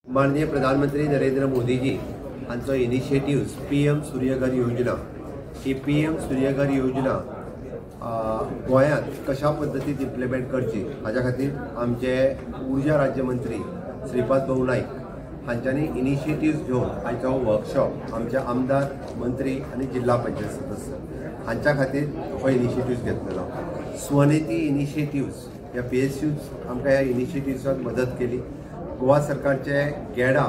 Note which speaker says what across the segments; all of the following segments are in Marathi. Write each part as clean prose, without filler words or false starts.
Speaker 1: माननीय प्रधानमंत्री नरेंद्र मोदी जी हांचो इनिशिएटिव्स पीएम सूर्यघर योजना ही पीएम सूर्यघर योजना गोंयांत कशा पद्दतीन इम्प्लिमेंट करची हाच्या खातीर आमचे ऊर्जा राज्यमंत्री श्रीपाद भाऊ नाईक हांच्यांनी इनिशिएटिव्स घेवन आयचो वर्कशॉप आमचे आमदार मंत्री आनी जिल्हा पंचायत सदस्य हांच्या खातीर हो इनिशिएटिव्स घेतलेलो। स्वनिधी इनिशिएटिव्स ह्या PSUs आमकां ह्या इनिशिएटिव्साक मदत केली। गोवा सरकारचे गेडा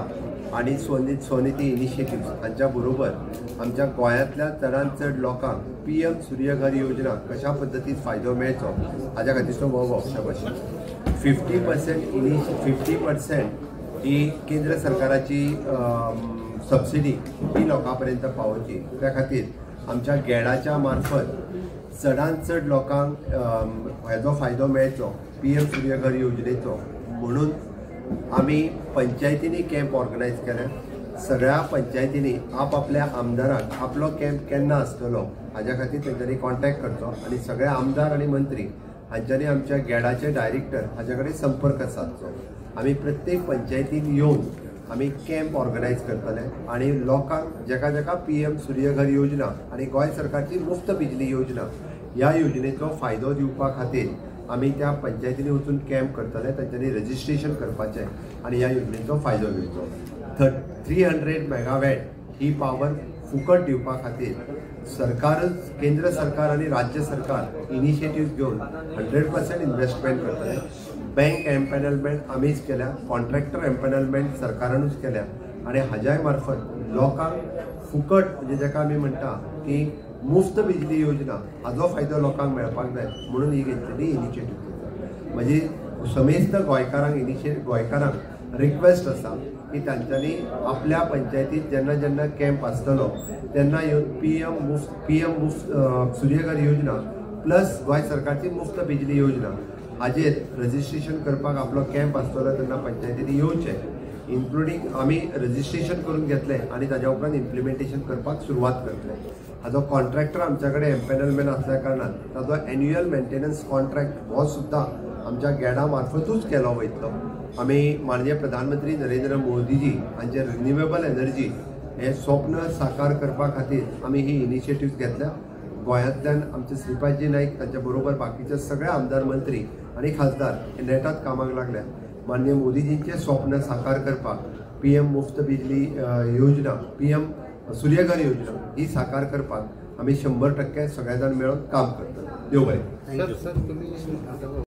Speaker 1: आणि स्वनिधी इनिशिएटिव्स हांच्या बरोबर आमच्या गोंयांतल्या चडांत चड लोकांक पीएम सूर्यघर योजना कशा पद्दतीन फायदो मेळचो हाच्या खातीरचो हो वर्कशॉप आशिल्लो। 50% ही केंद्र सरकाराची सबसिडी ही लोकां पर्यंत पावोवची त्या खातीर आमच्या गेडाच्या मार्फत चडांत चड लोकांक हेजो फायदो मेळचो पीएम सूर्यघर योजनेचो म्हणून आम्ही पंचायतींनी कॅम्प ऑर्गनायज केले। सगळ्या पंचायतींनी आपल्या आमदाराक आपलो कॅम्प केन्ना आसतलो हाच्या खातीर तेंच्यांनी कॉन्टॅक्ट करचो आणि सगळे आमदार आणि मंत्री हांच्यांनी आमच्या गेडाचे डायरेक्टर हाच्या कडेन संपर्क साधचो। आम्ही प्रत्येक पंचायतीन येवन आम्ही कॅम्प ऑर्गनायज करतले आणि लोकांक जेका जेका पीएम सूर्यघर योजना आणि गोंय सरकारची मुफ्त बिजली योजना ह्या योजनेचो फायदो दिवपा खातीर आम्ही त्या पंचायतींनी वचून कॅम्प करतले। तांच्यांनी रजिस्ट्रेशन करपाचें आणि ह्या योजनेचो फायदो घेवचो। 300 मेगावॅट ही पावर फुकट दिवपा खातीर सरकारच केंद्र सरकार आणि राज्य सरकार इनिशिएटिव्स घेवन 100% इन्व्हेस्टमेंट करतले। बँक एम्पॅनलमेंट आमीच केल्या, कॉन्ट्रॅक्टर एम्पॅनलमेंट सरकारानूच केल्या आणि हाज्याय मार्फत लोकांक फुकट म्हणजे जेका आमी म्हणटा की मुफ्त बिजली योजना हाजो फायदो लोकांक मेळपाक जाय म्हणून ही घेतलेली इनिशिएटिव्ह। म्हजी समेस्त गोंयकारांक रिक्वेस्ट आसा की तांच्यांनी आपल्या पंचायतीत जेन्ना कॅम्प आसतलो तेन्ना येवन पीएम मुफ्त सूर्यघर योजना प्लस गोंय सरकारची मुफ्त बिजली योजना हाजेर रजिस्ट्रेशन करपाक आपलो कॅम्प आसतलो तेन्ना पंचायतींनी येवचें। इन्क्लुडींग आमी रजिस्ट्रेशन करून घेतले आणि ताज्या उपरांत इम्प्लिमेंटेशन करपाक सुरवात करतले। हाजो कॉन्ट्रॅक्टर आमच्या कडेन एम्पॅनलमेंट आसल्या कारणान ताजो एन्युअल मेंटेनन्स कॉन्ट्रॅक्ट हो सुद्दां आमच्या गेडा मार्फतूच केलो वयतलो। आमी माननीय प्रधानमंत्री नरेंद्र मोदीजी हांचे रिन्युएबल एनर्जी हे स्वप्न साकार करपा खातीर आमी ही इनिशिएटिव्स घेतल्या। गोंयांतल्यान आमचे श्रीपादजी नाईक तांच्या बरोबर बाकीचे सगळे आमदार मंत्री आणि खासदार हे नेटात कामाक लागल्या। माननीय मोदीजींचे स्वप्न साकार करपाक पीएम मुफ्त बिजली योजना पीएम सूर्यघर योजना ही साकार करपाक आमी 100% सगळे जाण मेळून काम करतले। देव बरें।